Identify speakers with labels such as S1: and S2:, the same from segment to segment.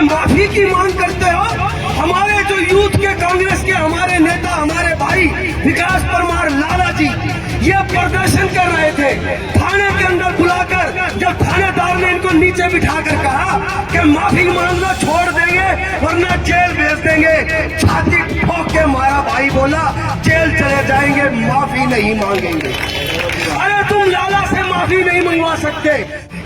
S1: माफी की मांग करते हो? हमारे जो यूथ के कांग्रेस के हमारे नेता, हमारे भाई विकास परमार लाला जी, ये प्रदर्शन कर रहे थे थाने के अंदर बुलाकर। जब थानेदार ने इनको नीचे बिठाकर कहा कि माफी मांगना छोड़ देंगे वरना जेल भेज देंगे, छाती ठोक के हमारा भाई बोला जेल चले जाएंगे, माफी नहीं मांगेंगे। अरे तुम लाला से माफी नहीं मंगवा सकते,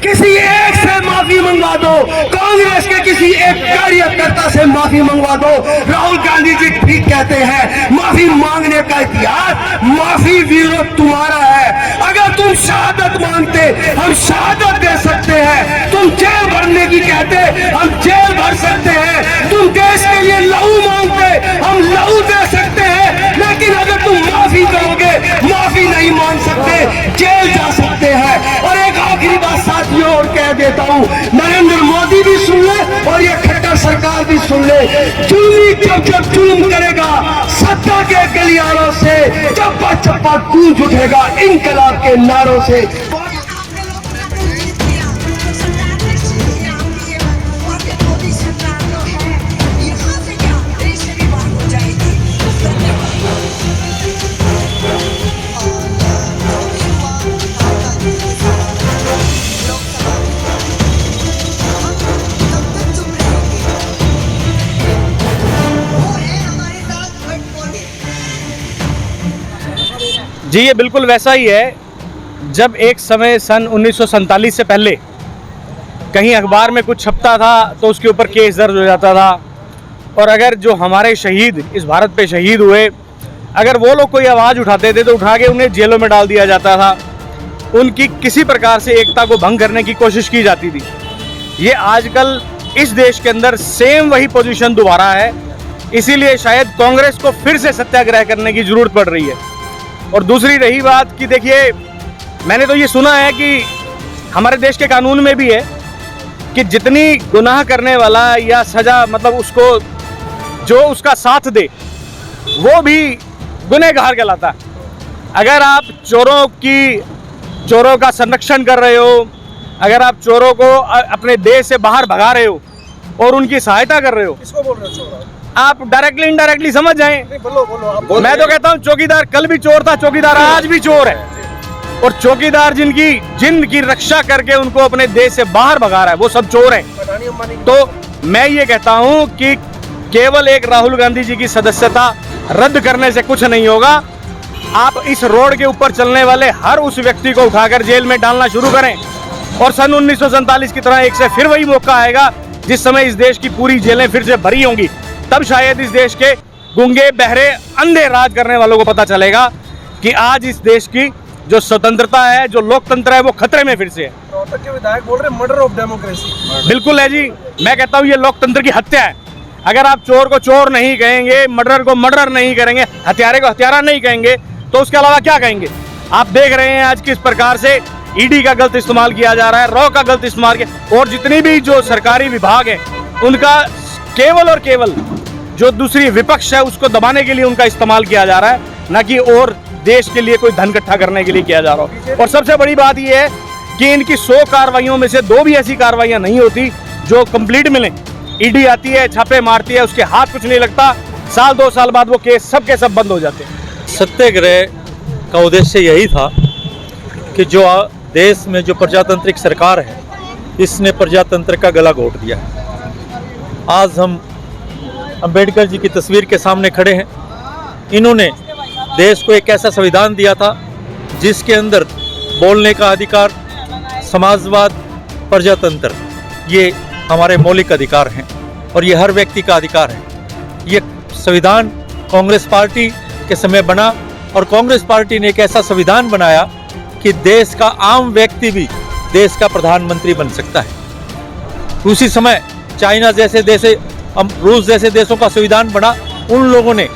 S1: किसी एक से माफी मंगवा दो, कांग्रेस के किसी एक कार्यकर्ता से माफी मंगवा दो। राहुल गांधी जी ठीक कहते हैं, माफी मांगने का इतिहास, माफी विरोध तुम्हारा है। अगर तुम शहादत मांगते हम शहादत दे सकते हैं, तुम जेल भरने की कहते हम जेल भर सकते हैं, तुम देश के लिए लहू मांगते हम लहू दे सकते हैं, लेकिन अगर तुम माफी करोगे माफी नहीं मांग सकते, जेल जा सकते हैं। और एक आखिरी बात साथियों और कह देता हूं, नरेंद्र मोदी भी सुन ले और ये खट्टर सरकार भी सुन ले, जुल्मी जब जुल्म करेगा सत्ता के गलियारों से, चप्पा चप्पा गूंज उठेगा इंकलाब के नारों से।
S2: जी ये बिल्कुल वैसा ही है। जब एक समय सन 1947 से पहले कहीं अखबार में कुछ छपता था तो उसके ऊपर केस दर्ज हो जाता था, और अगर जो हमारे शहीद इस भारत पे शहीद हुए, अगर वो लोग कोई आवाज़ उठाते थे तो उठा के उन्हें जेलों में डाल दिया जाता था, उनकी किसी प्रकार से एकता को भंग करने की कोशिश की जाती थी। ये आजकल इस देश के अंदर सेम वही पोजीशन दोबारा है, इसीलिए शायद कांग्रेस को फिर से सत्याग्रह करने की ज़रूरत पड़ रही है। और दूसरी रही बात कि देखिए, मैंने तो ये सुना है कि हमारे देश के कानून में भी है कि जितनी गुनाह करने वाला या सज़ा मतलब उसको जो उसका साथ दे वो भी गुनहगार कहलाता है। अगर आप चोरों का संरक्षण कर रहे हो, अगर आप चोरों को अपने देश से बाहर भगा रहे हो और उनकी सहायता कर रहे हो, किसको बोल रहे हो चोर? आप डायरेक्टली इनडायरेक्टली समझ जाएं। बोलो, मैं तो कहता हूं चौकीदार कल भी चोर था, चौकीदार आज भी चोर है, और चौकीदार जिनकी रक्षा करके उनको अपने देश से बाहर भगा रहा है वो सब चोर हैं। तो मैं ये कहता हूं कि केवल एक राहुल गांधी जी की सदस्यता रद्द करने से कुछ नहीं होगा। आप इस रोड के ऊपर चलने वाले हर उस व्यक्ति को उठाकर जेल में डालना शुरू करें, और सन 1947 की तरह एक से फिर वही मौका आएगा जिस समय इस देश की पूरी जेलें फिर से भरी होंगी। तब शायद इस देश के गूंगे बहरे अंधे राज करने वालों को पता चलेगा कि आज इस देश की जो स्वतंत्रता है, जो लोकतंत्र है, वो खतरे में फिर से है।
S3: रोहतक के विधायक बोल रहे मर्डर ऑफ डेमोक्रेसी।
S2: बिल्कुल है जी, मैं कहता हूँ ये लोकतंत्र की हत्या है। अगर आप चोर को चोर नहीं कहेंगे, मर्डर को मर्डर नहीं करेंगे, हत्यारे को हत्यारा नहीं कहेंगे, तो उसके अलावा क्या कहेंगे? आप देख रहे हैं आज किस प्रकार से ईडी का गलत इस्तेमाल किया जा रहा है, रॉ का गलत इस्तेमाल किया, और जितनी भी जो सरकारी विभाग है उनका केवल और केवल जो दूसरी विपक्ष है उसको दबाने के लिए उनका इस्तेमाल किया जा रहा है, न कि और देश के लिए कोई धन इकट्ठा करने के लिए किया जा रहा हो। और सबसे बड़ी बात यह है कि इनकी 100 कार्रवाइयों में से 2 भी ऐसी कार्रवाइयां नहीं होती जो कंप्लीट मिलें। ईडी आती है, छापे मारती है, उसके हाथ कुछ नहीं लगता, साल 2 साल बाद वो केस सब के सब बंद हो जाते हैं।
S4: सत्याग्रह का उद्देश्य यही था कि जो देश में जो प्रजातांत्रिक सरकार है इसने प्रजातंत्र का गला घोट दिया है। आज हम अंबेडकर जी की तस्वीर के सामने खड़े हैं। इन्होंने देश को एक ऐसा संविधान दिया था जिसके अंदर बोलने का अधिकार, समाजवाद, प्रजातंत्र, ये हमारे मौलिक अधिकार हैं और ये हर व्यक्ति का अधिकार है। ये संविधान कांग्रेस पार्टी के समय बना और कांग्रेस पार्टी ने एक ऐसा संविधान बनाया कि देश का आम व्यक्ति भी देश का प्रधानमंत्री बन सकता है। उसी समय चाइना जैसे देश, रूस जैसे देशों का संविधान बना, उन लोगों ने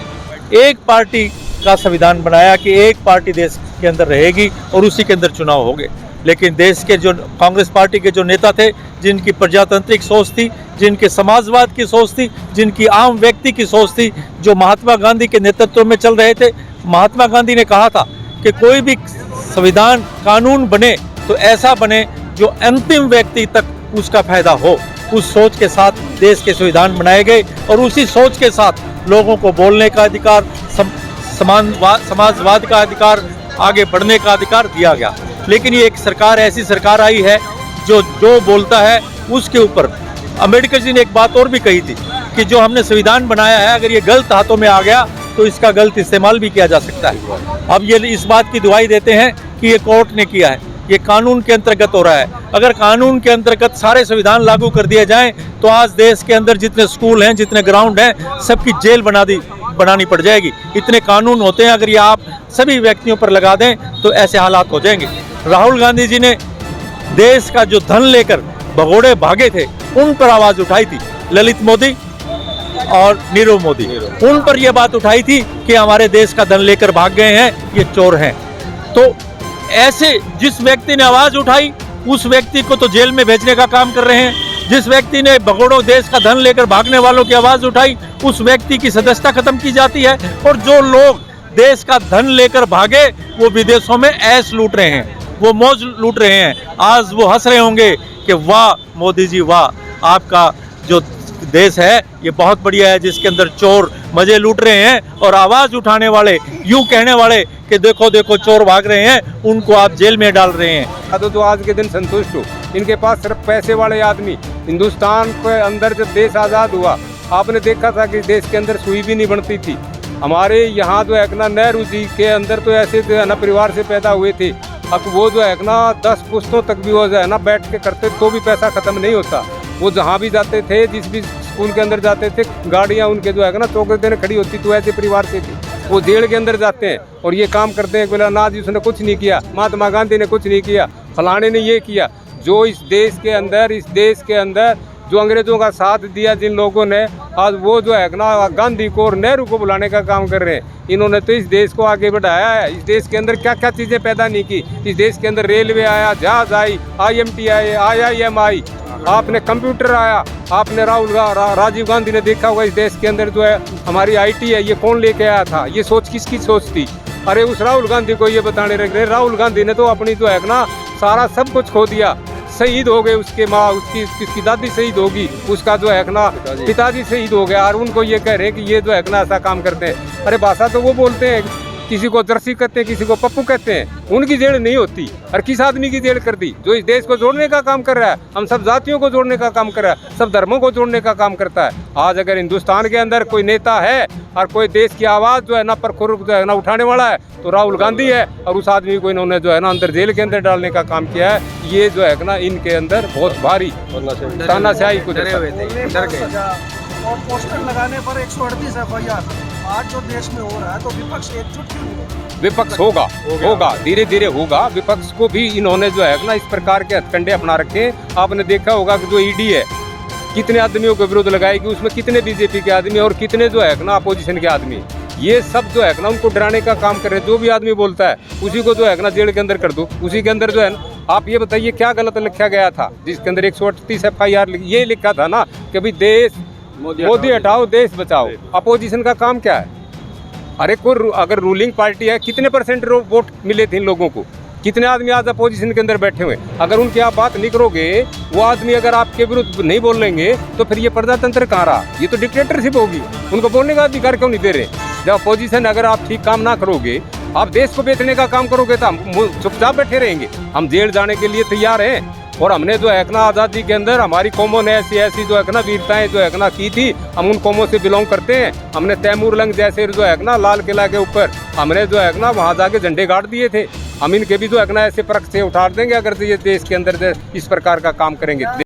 S4: एक पार्टी का संविधान बनाया कि एक पार्टी देश के अंदर रहेगी और उसी के अंदर चुनाव होंगे। लेकिन देश के जो कांग्रेस पार्टी के जो नेता थे, जिनकी प्रजातांत्रिक सोच थी, जिनके समाजवाद की सोच थी, जिनकी आम व्यक्ति की सोच थी, जो महात्मा गांधी के नेतृत्व में चल रहे थे। महात्मा गांधी ने कहा था कि कोई भी संविधान कानून बने तो ऐसा बने जो अंतिम व्यक्ति तक उसका फायदा हो। उस सोच के साथ देश के संविधान बनाए गए और उसी सोच के साथ लोगों को बोलने का अधिकार, समाजवाद का अधिकार, आगे बढ़ने का अधिकार दिया गया। लेकिन ये एक सरकार, ऐसी सरकार आई है जो बोलता है उसके ऊपर। अम्बेडकर जी ने एक बात और भी कही थी कि जो हमने संविधान बनाया है, अगर ये गलत हाथों में आ गया तो इसका गलत इस्तेमाल भी किया जा सकता है। अब ये इस बात की दुहाई देते हैं कि ये कोर्ट ने किया है, ये कानून के अंतर्गत हो रहा है। अगर कानून के अंतर्गत सारे संविधान लागू कर दिए जाएं तो आज देश के अंदर जितने स्कूल हैं, जितने ग्राउंड हैं, सबकी जेल बनानी पड़ जाएगी। इतने कानून होते हैं, अगर ये आप सभी व्यक्तियों पर लगा दें तो ऐसे हालात हो जाएंगे। राहुल गांधी जी ने देश का जो धन लेकर भगोड़े भागे थे उन पर आवाज उठाई थी। ललित मोदी और नीरव मोदी, उन पर यह बात उठाई थी कि हमारे देश का धन लेकर भाग गए हैं, ये चोर हैं। तो ऐसे जिस व्यक्ति ने आवाज उठाई उस व्यक्ति को तो जेल में भेजने का काम कर रहे हैं। जिस व्यक्ति ने भगोड़ों देश का धन लेकर भागने वालों की आवाज उठाई उस व्यक्ति की सदस्यता खत्म की जाती है। और जो लोग देश का धन लेकर भागे वो विदेशों में ऐश लूट रहे हैं, वो मौज लूट रहे हैं। आज वो हंस रहे होंगे कि वाह मोदी जी वाह, आपका जो देश है ये बहुत बढ़िया है जिसके अंदर चोर मजे लूट रहे हैं, और आवाज उठाने वाले, यूं कहने वाले कि देखो देखो चोर भाग रहे हैं, उनको आप जेल में डाल रहे हैं।
S5: तो आज के दिन संतुष्ट हो। इनके पास सिर्फ पैसे वाले आदमी। हिंदुस्तान के अंदर जब देश आज़ाद हुआ आपने देखा था कि देश के अंदर सुई भी नहीं बनती थी। हमारे यहाँ जो है ना नेहरू जी के अंदर तो ऐसे जो है ना परिवार से पैदा हुए थे, अब वो जो है ना 10 पुश्तों तक भी वो जो है ना बैठ के करते तो भी पैसा ख़त्म नहीं होता। वो जहाँ भी जाते थे, जिस भी स्कूल के अंदर जाते थे, गाड़ियाँ उनके जो है ना चौके देने खड़ी होती, तो ऐसे परिवार से थी। वो जेल के अंदर जाते हैं और ये काम करते हैं, बोला ना जी उसने कुछ नहीं किया, महात्मा गांधी ने कुछ नहीं किया, फलाने ने ये किया। जो इस देश के अंदर जो अंग्रेज़ों का साथ दिया जिन लोगों ने, आज वो जो है ना गांधी को और नेहरू को बुलाने का काम कर रहे हैं। इन्होंने तो इस देश को आगे बढ़ाया है। इस देश के अंदर क्या क्या चीज़ें पैदा नहीं की। इस देश के अंदर रेलवे आया, जहाज आई, IMT आए, IIM आई, आपने कंप्यूटर आया, आपने राजीव गांधी ने देखा होगा इस देश के अंदर जो है हमारी IT है, ये कौन लेके आया था, ये सोच किसकी सोच थी। अरे उस राहुल गांधी को ये बताने लग रहे, राहुल गांधी ने तो अपनी जो है ना सारा सब कुछ खो दिया। शहीद हो गए उसके माँ, उसकी दादी शहीद होगी, उसका जो है ना पिताजी शहीद हो गया, और उनको ये कह रहे हैं कि ये जो है ना ऐसा काम करते हैं। अरे भाषा तो वो बोलते हैं, किसी को जर्सी कहते हैं, किसी को पप्पू कहते हैं, उनकी जेल नहीं होती। और किस आदमी की जेल कर दी जो इस देश को जोड़ने का काम कर रहा है, हम सब जातियों को जोड़ने का काम कर रहा है, सब धर्मों को जोड़ने का काम करता है। आज अगर हिंदुस्तान के अंदर कोई नेता है और कोई देश की आवाज़ जो है ना प्रखर जो है ना उठाने वाला है तो राहुल गांधी है, और उस आदमी को इन्होंने जो है ना अंदर जेल के अंदर डालने का काम किया है। ये जो है ना इनके अंदर बहुत भारी तानाशाही कुछ
S3: और पोस्टर लगाने पर 138 FIR। आज जो देश में हो रहा है तो विपक्ष एकजुट क्यों नहीं?
S5: विपक्ष होगा धीरे धीरे होगा। विपक्ष को भी इन्होंने जो है ना इस प्रकार के हथकंडे अपना रखे। आपने देखा होगा कि जो ED है कितने आदमियों के विरुद्ध लगाएगी, उसमें कितने BJP के आदमी और कितने जो है ना अपोजिशन के आदमी, ये सब जो है ना उनको डराने का काम कर रहे हैं। जो भी आदमी बोलता है उसी को जो है ना जेल के अंदर कर दो, उसी के अंदर जो है ना। आप ये बताइए क्या गलत लिखा गया था जिसके अंदर 138 FIR ये लिखा था ना कि भाई देश मोदी हटाओ देश बचाओ। अपोजिशन का काम क्या है? अरे कोई अगर रूलिंग पार्टी है, कितने % वोट मिले थे इन लोगों को, कितने आदमी आज अपोजिशन के अंदर बैठे हुए। अगर उनकी आप बात नहीं करोगे, वो आदमी अगर आपके विरुद्ध नहीं बोल लेंगे तो फिर ये प्रजातंत्र कहाँ रहा? ये तो डिक्टेटरशिप होगी। उनको बोलने का अधिकार क्यों नहीं दे रहे? जब अपोजिशन अगर आप ठीक काम ना करोगे, आप देश को बेचने का काम करोगे तो हम चुपचाप बैठे रहेंगे। हम जेल जाने के लिए तैयार हैं। और हमने जो है ना आज़ादी के अंदर हमारी कौमों ने ऐसी जो है ना वीरताएं जो है ना की थी, हम उन कौमों से बिलोंग करते हैं। हमने तैमूर लंग जैसे जो है ना लाल किला के ऊपर हमने जो है ना वहाँ जाके झंडे गाड़ दिए थे। हम इनके भी जो है ना ऐसे परख से उठार देंगे अगर ये देश के अंदर इस प्रकार का काम करेंगे।